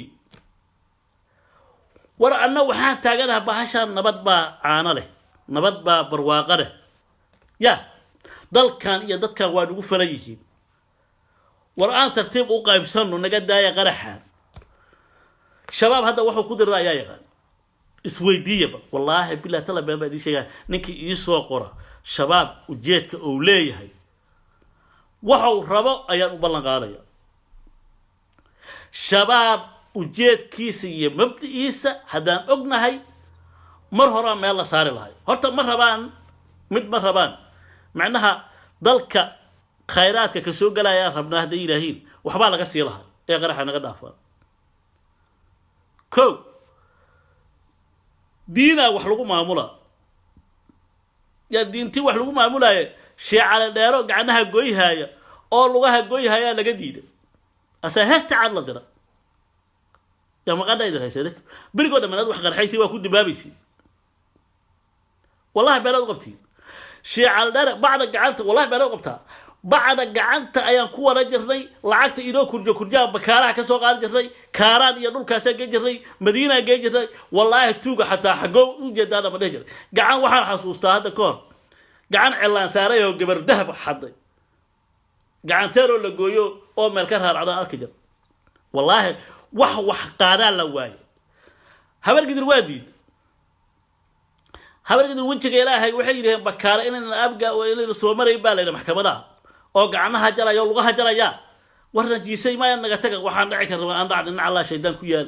war anna waxaan taaganaha bahashaan nabad baa caano leh nabad baa barwaaqo leh ya dalkan iyo dadkan waa nagu falan yihiin war aan tartiib u qaybsanno naga daaya qaraxaan shabaab hadda wuxuu ku diraa ayaa yaqaan isweydiiyaba wallaahi billahi tala been baa idin sheegaa ninkii ii soo qora shabaab ujeedka uu leeyahay waxuu rabo ayaan u ballan qaadaya shabaab ujeedkiisa iyo mabdi'iisa haddaan ognahay mar horaan meel la saari lahay horta ma rabaan macnaha dalka khayraadka ka soo galaya rabnaa hadday yidhaahiin waxbaa laga sii lahaa ee qaraxa naga dhaafaan kow diinaa wax lagu maamula yaa diintii wax lagu maamulaya sheecale dheero gacnaha goyhaya oo lugaha goyhaya laga diiday asaa heerta cad la dira yaa maqadhayda haysadek berigoo dhammaanaad wax qarxaysi waa ku dibaabaysi wallahi beelaad qabtiin sheecale dheere bacda gacanta wallahi beelaad qabtaa bacda gacanta ayaan ku wara jirnay lacagta inoo kurjaa bakaaraha ka soo qaadi jirnay kaaraan iyo dhulkaasa gee jirnay madiina gee jirnay wallahi tuuga xataa xagoo u jeedaana ma dhihi jiray gacan waxaan xasuustaa hadda ka hor gacan cilaan saaray oo gabar dahab xaday gacanteeroo la gooyo oo meel ka raaracdaan arki jir wallaahi wax qaadaan la waayo habargidir waa diid habargidir wejiga ilaahay waxay yidhaheen bakaara inayna abga inayna soo marayn baa layidhi maxkamadaha oo gacnaha jalaya oo lugaha jalaya warna jiisay maaya naga taga waxaan dhici karna aan dhacna dhinaca allah shaydaan ku yaal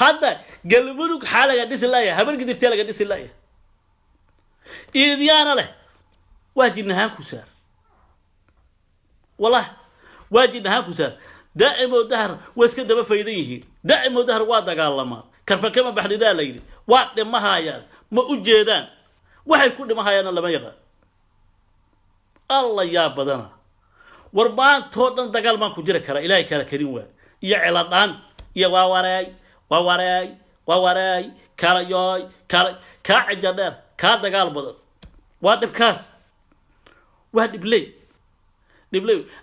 hadda galmudug xaa laga dhisi laaya habargidirtee laga dhisi laaya iidyaana leh waa jinnahaan ku saar والله واجد هاكوسا دائم ودهر واسك دبا فايديه دائم ودهر وا دغالما كرفا كما بخديدا ليدي وا دمهايان ما ujeedaan waxay ku dhimahayaan lama yaqaan الله يا بدنا وربان تودن دغال ما ku jira kara ilaahay kala karin waa iyo ciladaan iyo wawaray kala yoy kala ka cijadeer ka dagaal badan waa dibkaas waa dhibley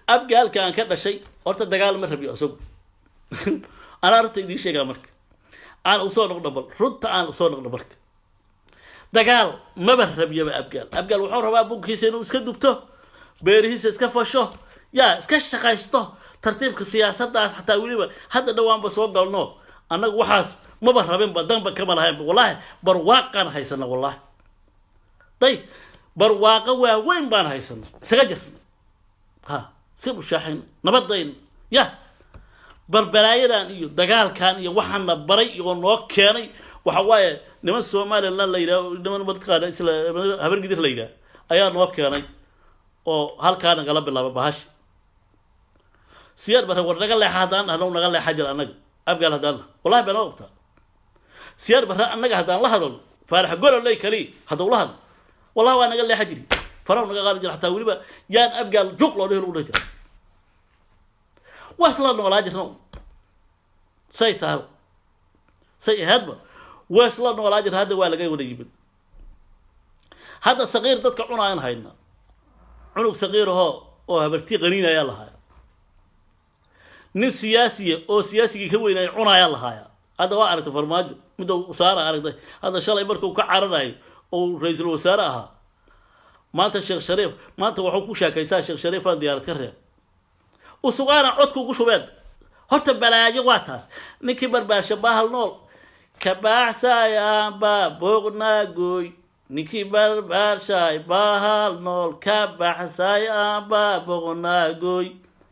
abgaalkan ka dhashay horta dagaal ma rabiyo asagu ana arta idin sheega marka aan u soo noqdo bal runta aan u soo noqdo marka dagaal ma rabiyo abgaal wuxuu rabaa bunkiisa inuu iska dubto beerihiisa iska fasho yaa iska shaqaysto tartiibka siyaasaddaas xataa waliba hadda dhawaanba soo galno annagu waxaas ma rabin badanba kama lahayn wallahi barwaaqan haysana wallahi طيب barwaaqa waa weyn baan haysana isaga jir ha iska bushaaxin nabadayn ya barbaraayadan iyo dagaalkan iyo waxaan la baray iyo noo keenay waxa waaye niman Soomaaliland la yiraahdo niman badqaada isla habar gidir la yiraahdo ayaa noo keenay oo halkaan naga bilaabo bahash siyar bara war naga leexadaan anoo naga leexajir anaga abgaal hadaan wallahi baan oogtaa siyar bara anaga hadaan la hadal faarax golo lay kali haduu la hadal والله وانا قال لي حجري فراو نغا قال حتى وليبا يان ابقى جوق لو دهلو دجر وصلنا ولا جرنا سيتها سي هدبه وصلنا ولا جر هذا waa laga wada yimid hada sagiir dadka cunayaan hayna cunug sagiir oo habartii qaniinaya lahaa nin siyaasiye oo siyaasiga ka weynay cunaya lahaa hada waa aragtay farmaajo mid uu saara aragtay hada shalay markuu ka cararayo oo ra'iisul wasaaraha maanta sheekh shariif maanta wuxuu ku sheekaysaa sheekh shariif aan diyaarad ka reeb oo sugaana codku ugu shubeed horta balaayo waa taas ninkii barbaasha bahal nool ka baaxsaya ba boqna gooy ninkii barbaasha bahal nool ka baaxsaya ba boqna gooy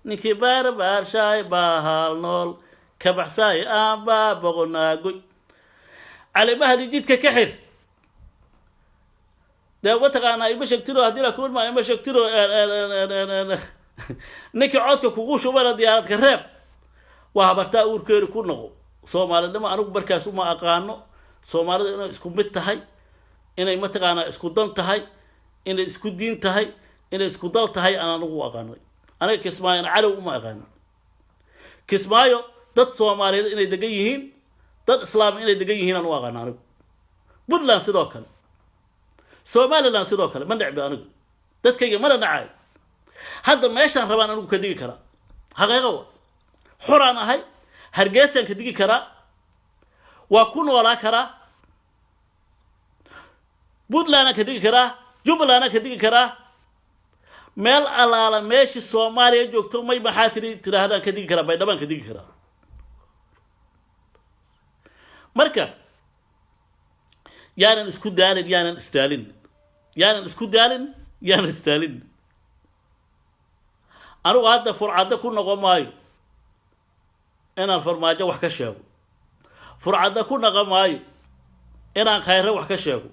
ninkii barbaasha bahal nool ka baaxsaya ba boqna gooy cali mahdi jidka ka xir ده وتقانا يمشكترو هدينا كل ما يمشكترو نكي عودك كوغوشو بلا ديارات كريب وهبرتا اوركير كو نقو Soomaalida anigu barkaas uma aqaano Soomaalida inay isku mid tahay inay ma taqaana isku dan tahay inay isku diin tahay inay isku dal tahay aan anigu aqaanay aniga Kismaayo calow uma aqaano Kismaayo dad Soomaaliyeed inay degan yihiin dad Islaam inay degan yihiin aan u aqaano anigu Puntland sidoo kale Somaliland sidoo kale ma dhacbi anigu dadkayga ma nacay hadda meeshan rabaan anigu ka digi kara xaqeeqo xuraan ahay hargeysan ka digi kara waa ku noolaa kara Puntland ka digi kara Jubbaland ka digi kara meel alaala meeshi Soomaaliya joogto may maxaa tiraahdaa ka digi kara Baydhabo ka digi kara marka yaanan isku daalin yaanan isku daalin anigu hadda furcada ku noqon maayo inaan farmaajo wax ka sheego furcada ku noqon maayo inaan khayr wax ka sheego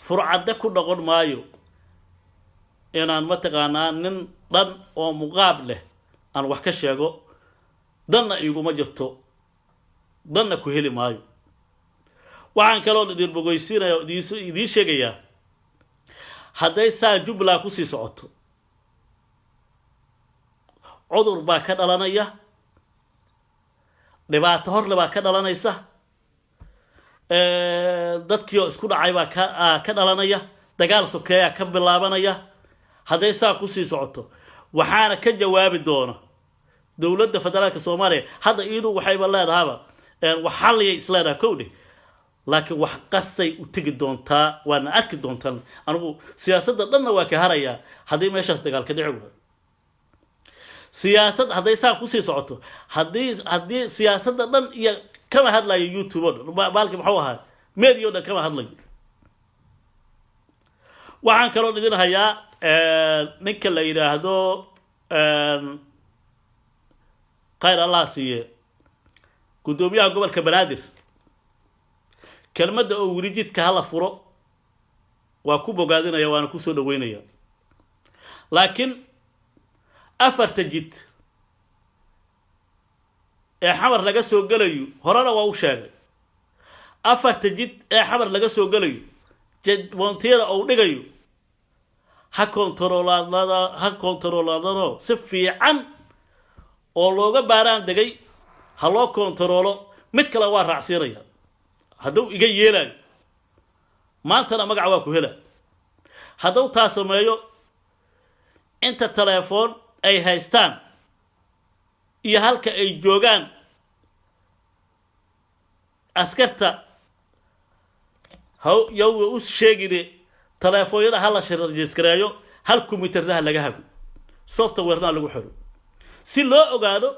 furcada ku noqon maayo inaan ma taqaanaa nin dhan oo muqaab leh aan wax ka sheego danna iguma jirto danna ku heli maayo waxaan kaloo idin bogoysiinaya idin sheegaya haday saa Jubbaland ku sii socoto cudur baa ka dhalanaya dhibaato hor laba ka dhalanaysa dadkii isku dhacay baa ka dhalanaya dagaal sokeeya ka bilaabanaya haday saa ku sii socoto waxaana ka jawaabi doona dawladda federaalka Soomaaliya hadda iyadu waxay leedahay waxaliyay isleedahay kowdhi laakiin wax qasay u tagi doontaa waana arki doontaan anigu siyaasadda dhanna waa ka haraya hadii meeshaas dagaal ka dhici waayo siyaasad haday saa ku sii socoto hadii siyaasadda dhan iyo kama hadlayo YouTube baalki maxuu ahaa media dhan kama hadlayo waxaan kaloo idin hayaa ninka la yiraahdo qayr Allah siiye gudoomiyaha gobolka Banaadir kelmadda oo wirijidka hala furo waa ku bogaadinaya waana ku soo dhaweynaya laakiin أفرت جد حمر لقى سو قليو هرانا ووشاغ أفرت جد حمر لقى سو قليو جد وانتيرا أو نقيو ha kontaroolaadano si fiican oo looga baaraan degay ha loo kontaroolo mid kale waa raacsiinaya hadduu iga yeelayo maantana magac waa ku hela hadduu taa sameeyo inta telefoon ay haystaan iyo halka ay joogaan askarta yow u sheegine telefoonyada hala rejistareeyo hal kombiyuutarna laga hago software-na lagu xiro si loo ogaado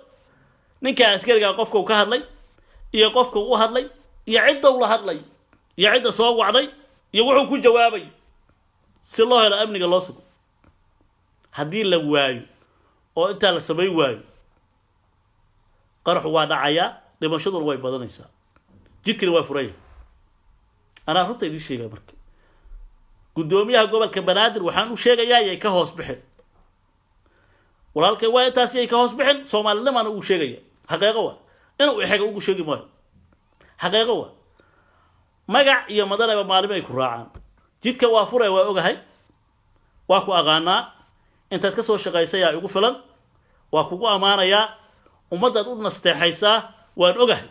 ninka askariga qofka uu ka hadlay iyo qofka uu hadlay iyo cidda uu la hadlay iyo cidda soo wacday iyo wuxuu ku jawaabay si loo helo amniga loo sugo haddii la waayo oo inta la sameey waayo qarax waa dhacaya dhimashadu way badanaysaa jidkina waa furay ana runta idin sheegay markii gudoomiyaha gobolka banaadir waxaan u sheegayaa inay ka hoos bixin walaalkay waa intaas ay ka hoos bixin Soomaalidana uu sheegaya xaqeeqo waa inuu ixaga ugu sheegi maayo xaqeeqo waa magac iyo madaraba maalin ay ku raacaan jidka waa furay waa ogahay waa ku aqaanaa intaad ka soo shaqaysay ay ugu filan waa kugu amaanaya ummadaad u nasteexaysaa waan ogahay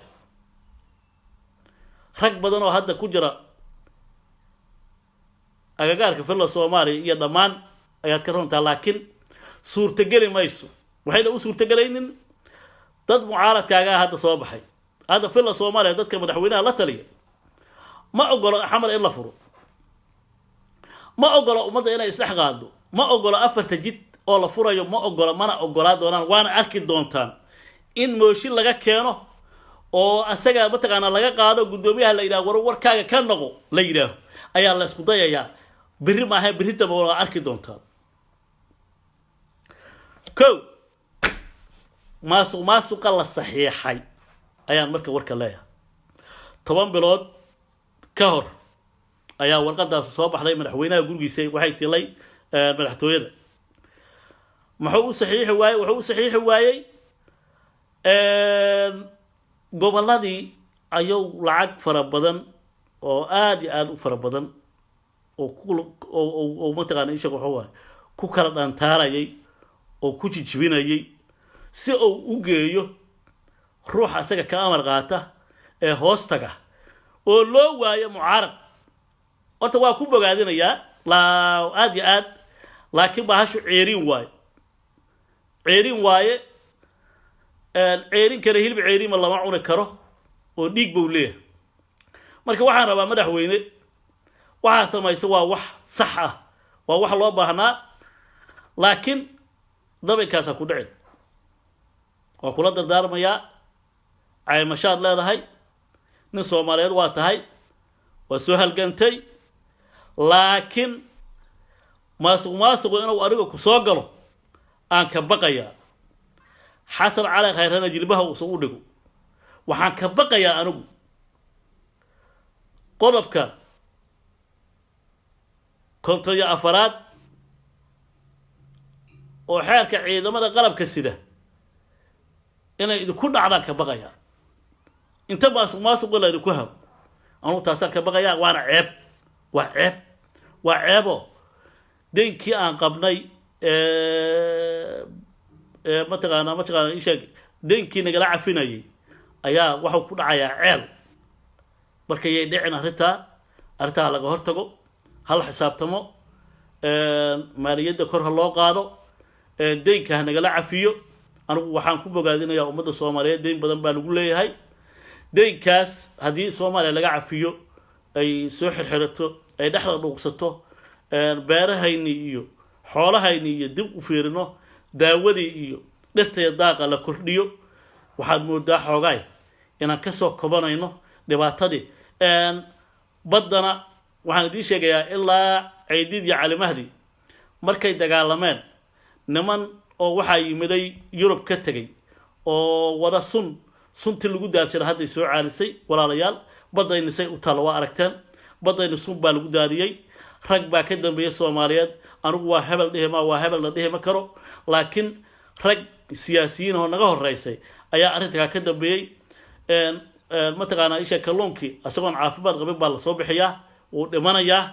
rag badan oo hadda ku jira agagaarka filla Soomaaliya iyo dhamaan ayaad ka runtaa laakiin suurta gali mayso waxay u suurta galaynin dad mucaaradkaaga hadda soo baxay هذا في الله Soomaaliya dadka madaxweynaha la taliya ma ogolo xamar in la furo ma ogolo umada inay isdhex qaado ma ogolo afarta jid oo la furayo ma ogolo mana ogolaa doonaan waana arki doontaan in mooshin laga keeno oo asaga mataqaana laga qaado gudoomiyaha la yiraahdo warkaaga ka noqo la yiraahdo ayaa la isku dayayaa biri ma aha biri daba waa arki doontaan ko maasuqa la saxiixay ayaan marka warka leeyahay 10 bilood ka hor ayaa warqadaas soo baxday madaxweynaha gurigiisa waxay tilay madaxtooyada wuxuu u saxiixi waayay goboladii ayuu lacag fara badan oo aad iyo aad u fara badan oo mataqaana isha wuxuu ku kala dhantaarayay oo ku jijibinayay si uu u geeyo ruux asaga ka amar qaata ee hoostaga oo loo waayo mucaarad horta waa ku bogaadinayaa aad iyo aad laakiin bahashu ceerin waaye ceerin kale hilib ceerin ma lama cuni karo oo dhiig buu leeyahay marka waxaan rabaa madaxweyne waxa samaysa waa wax sax ah waa wax loo baahnaa laakiin dabinkaas ku dhicin waa kula dardaarmaya ay mashaad leedahay nin Soomaaliyeed waa tahay waa soo halgantay laakiin maasuq inuu ariga ku soo galo aan ka baqaya xasan cali khayrana jilbaha uu soo dhigo waxaan ka baqayaa anigu qodobka kontoya afaraad oo xeerka ciidamada qalabka sida inay idinku dhacdaan ka baqaya inta maasuq la idinku habo anu taasaan ka baqaya waana ceeb waa ceebo deenkii aan qabnay mataqaana isha deenkii nagala cafinayay ayaa waxa ku dhacayaa ceel marka ay dhicin arrinta laga hortago hal xisaabtamo maaliyadda kor loo qaado deenka nagala cafiyo anigu waxaan ku bogaadinayaa ummadda Soomaaliyeed deen badan baa lagu leeyahay deenkaas hadii Soomaaliya laga cafiyo ay soo xirxirato ay dhaxda dhuuqsato beerahayni iyo xoolahayni iyo dib u fiirino daawadii iyo dhirta daaqa la kordhiyo waxaad moodaa xoogay inaan ka soo kobanayno dhibaatadii badana waxaan idin sheegayaa ilaa ciidid iyo cali mahdi markay dagaalameen niman oo waxa yimiday Yurub ka tagay oo wada sunti lagu daarshay hadda soo caalisay walaalayaal badayna say u talo waa aragteen badayna sun baa lagu daariyay rag baa ka dambeeyay Soomaaliyeed anigu waa hebel dhihima waa hebel la dhihima karo laakiin rag siyaasiyiin oo naga horeysay ayaa arrintaa ka dambeeyay mataqaanaa isha kalluunkii asagoon caafimaad qabin baa lasoo bixiyaa wuu dhimanayaa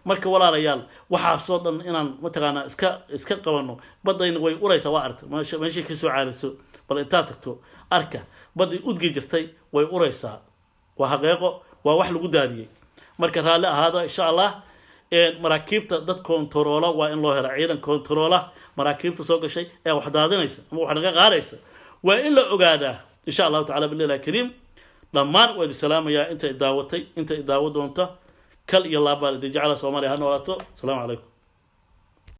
marka walaalayaal waxaasoo dhan inaan mataqaanaa iska qabano badayna way uraysaa waa aragtay meeshii kasoo caariso bal intaad tagto arka badii udgi jirtay way uraysaa waa xaqeeqo waa wax lagu daadiyey marka raalli ahaada insha allah maraakiibta dad kontaroola waa in loo helo ciidan kontaroola maraakiibta soo gashay ee wax daadinaysa ama wax naga qaadaysa waa in la ogaadaa insha allahu tacaala billahi kariim dhammaan waa idin salaamayaa inta daawatay inta daawo doonta kal iyo laabaa idin jecela Soomaaliya ha noolaato. Assalaamu calaykum.